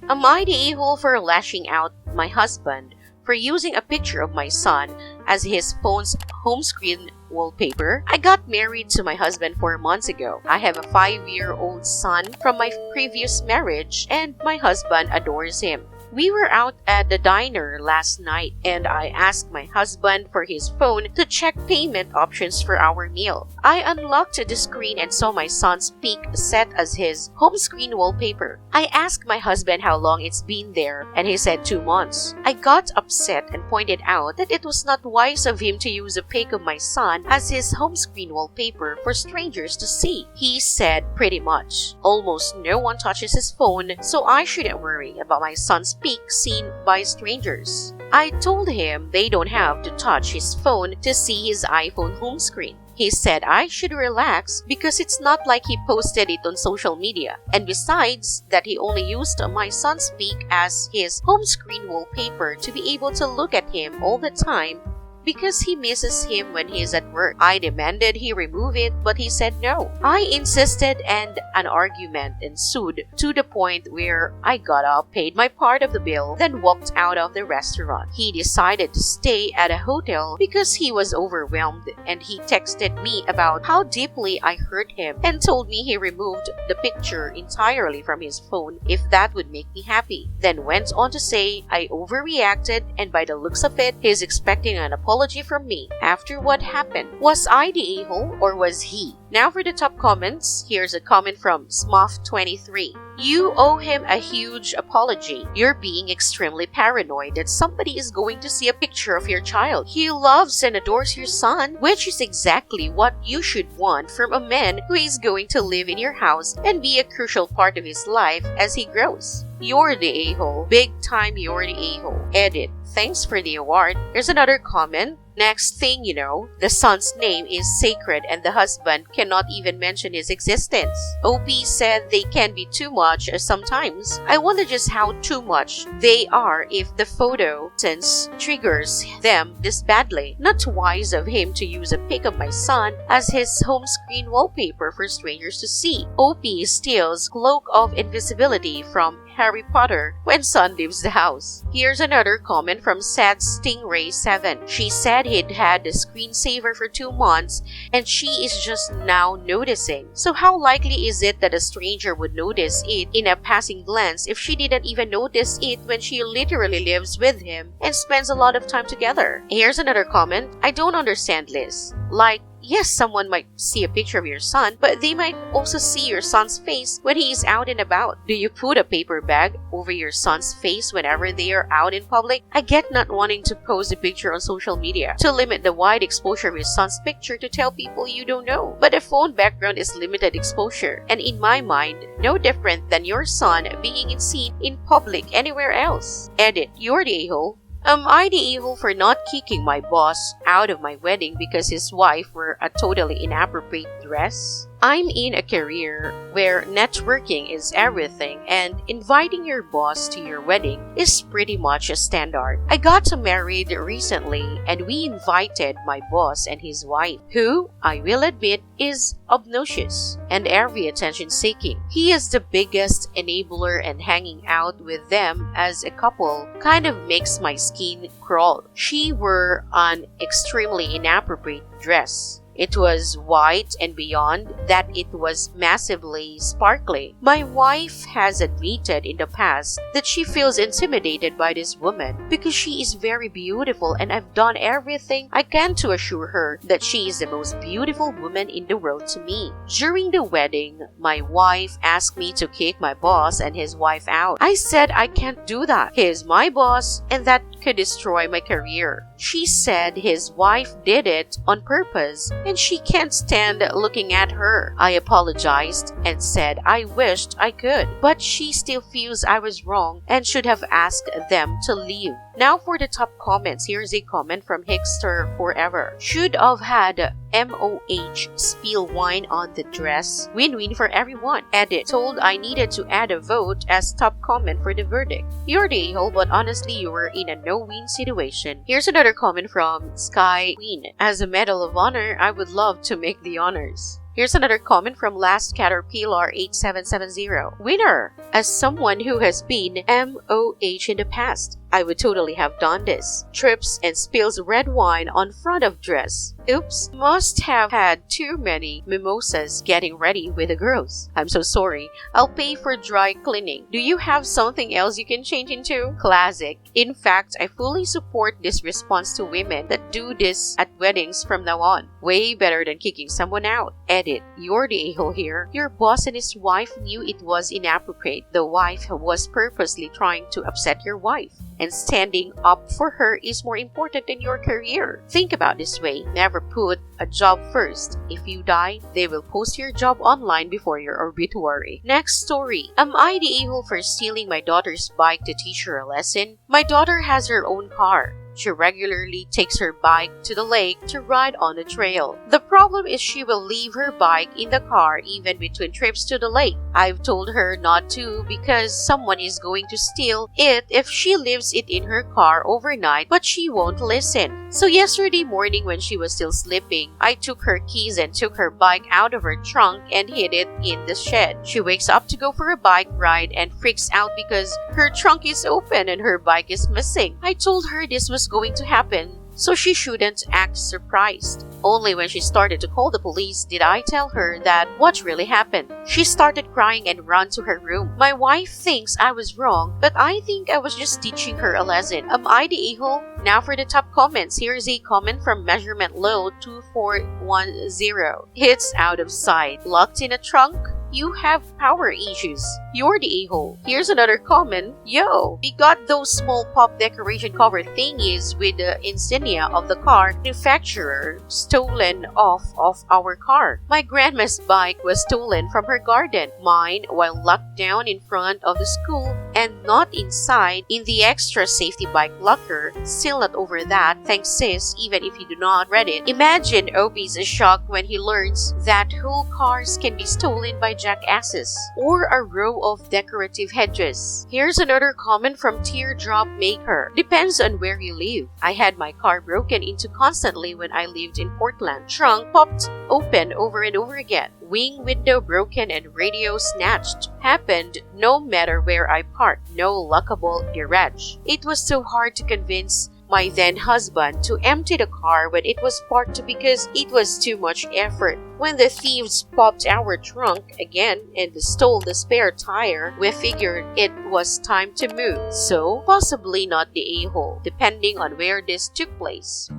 Am I the a-hole for lashing out my husband for using a picture of my son as his phone's home screen wallpaper? I got married to my husband 4 months ago. I have a 5-year-old son from my previous marriage, and my husband adores him. We were out at the diner last night, and I asked my husband for his phone to check payment options for our meal. I unlocked the screen and saw my son's pic set as his home screen wallpaper. I asked my husband how long it's been there, and he said 2 months. I got upset and pointed out that it was not wise of him to use a pic of my son as his home screen wallpaper for strangers to see. He said pretty much, almost no one touches his phone, so I shouldn't worry about my son's pic seen by strangers. I told him they don't have to touch his phone to see his iPhone home screen. He said I should relax because it's not like he posted it on social media. And besides that, he only used my son's pic as his home screen wallpaper to be able to look at him all the time because he misses him when he's at work. I demanded he remove it, but he said no. I insisted and an argument ensued to the point where I got up, paid my part of the bill, then walked out of the restaurant. He decided to stay at a hotel because he was overwhelmed, and he texted me about how deeply I hurt him and told me he removed the picture entirely from his phone if that would make me happy. Then went on to say I overreacted, and by the looks of it, he's expecting an apology from me. After what happened, was I the a-hole or was he? Now for the top comments, here's a comment from Smoff23. You owe him a huge apology. You're being extremely paranoid that somebody is going to see a picture of your child. He loves and adores your son, which is exactly what you should want from a man who is going to live in your house and be a crucial part of his life as he grows. You're the a-hole. Big time you're the a-hole. Edit. Thanks for the award. Here's another comment. Next thing you know, the son's name is sacred and the husband cannot even mention his existence. OP said they can be too much sometimes. I wonder just how too much they are if the photo sense triggers them this badly. Not wise of him to use a pic of my son as his home screen wallpaper for strangers to see. OP steals cloak of invisibility from Harry Potter when son leaves the house. Here's another comment from Sad Stingray 7. She said he'd had the screensaver for 2 months and she is just now noticing. So how likely is it that a stranger would notice it in a passing glance if she didn't even notice it when she literally lives with him and spends a lot of time together? Here's another comment. I don't understand Liz. Like, yes, someone might see a picture of your son, but they might also see your son's face when he is out and about. Do you put a paper bag over your son's face whenever they are out in public? I get not wanting to post a picture on social media to limit the wide exposure of your son's picture to tell people you don't know. But a phone background is limited exposure, and in my mind, no different than your son being seen in public anywhere else. Edit. You're the a-hole. Am I the a-hole for not kicking my boss out of my wedding because his wife wore a totally inappropriate dress? I'm in a career where networking is everything, and inviting your boss to your wedding is pretty much a standard. I got married recently, and we invited my boss and his wife, who, I will admit, is obnoxious and very attention-seeking. He is the biggest enabler, and hanging out with them as a couple kind of makes my skin crawl. She wore an extremely inappropriate dress. It was white, and beyond that it was massively sparkly. My wife has admitted in the past that she feels intimidated by this woman because she is very beautiful, and I've done everything I can to assure her that she is the most beautiful woman in the world to me. During the wedding, my wife asked me to kick my boss and his wife out. I said I can't do that. He is my boss, and that could destroy my career. She said his wife did it on purpose and she can't stand looking at her. I apologized and said I wished I could, but she still feels I was wrong and should have asked them to leave. Now for the top comments. Here's a comment from Hickster Forever. Should have had MOH spill wine on the dress. Win-win for everyone. Edit. Told I needed to add a vote as top comment for the verdict. You're the a-hole, but honestly you were in a no-win situation. Here's another comment from Sky Queen. As a Medal of Honor, I would love to make the honors. Here's another comment from Last Caterpillar 8770. Winner! As someone who has been MOH in the past, I would totally have done this. Trips and spills red wine on front of dress. Oops, must have had too many mimosas getting ready with the girls. I'm so sorry. I'll pay for dry cleaning. Do you have something else you can change into? Classic. In fact, I fully support this response to women that do this at weddings from now on. Way better than kicking someone out. Edit. You're the a-hole here. Your boss and his wife knew it was inappropriate. The wife was purposely trying to upset your wife. And standing up for her is more important than your career. Think about this way. Never put a job first. If you die, they will post your job online before your obituary. Next story. Am I the a-hole for stealing my daughter's bike to teach her a lesson? My daughter has her own car. She regularly takes her bike to the lake to ride on the trail. The problem is she will leave her bike in the car even between trips to the lake. I've told her not to because someone is going to steal it if she leaves it in her car overnight, but she won't listen. So yesterday morning when she was still sleeping, I took her keys and took her bike out of her trunk and hid it in the shed. She wakes up to go for a bike ride and freaks out because her trunk is open and her bike is missing. I told her this was going to happen, so she shouldn't act surprised. Only when she started to call the police did I tell her that what really happened. She started crying and ran to her room. My wife thinks I was wrong, but I think I was just teaching her a lesson. Am I the a-hole? Now for the top comments. Here's a comment from Measurement Low 2410. It's out of sight. Locked in a trunk? You have power issues. You're the a-hole. Here's another comment. Yo, we got those small pop decoration cover thingies with the insignia of the car manufacturer stolen off of our car. My grandma's bike was stolen from her garden. Mine, while locked down in front of the school and not inside in the extra safety bike locker. Still not over that. Thanks sis, even if you do not read it. Imagine Opie's shock when he learns that whole cars can be stolen by jackasses or a row of decorative hedges. Here's another comment from Teardrop Maker. Depends on where you live. I had my car broken into constantly when I lived in Portland. Trunk popped open over and over again. Wing window broken and radio snatched. Happened no matter where I parked. No lockable garage. It was so hard to convince my then husband to empty the car when it was parked because it was too much effort. When the thieves popped our trunk again and stole the spare tire, we figured it was time to move. So, possibly not the a-hole, depending on where this took place.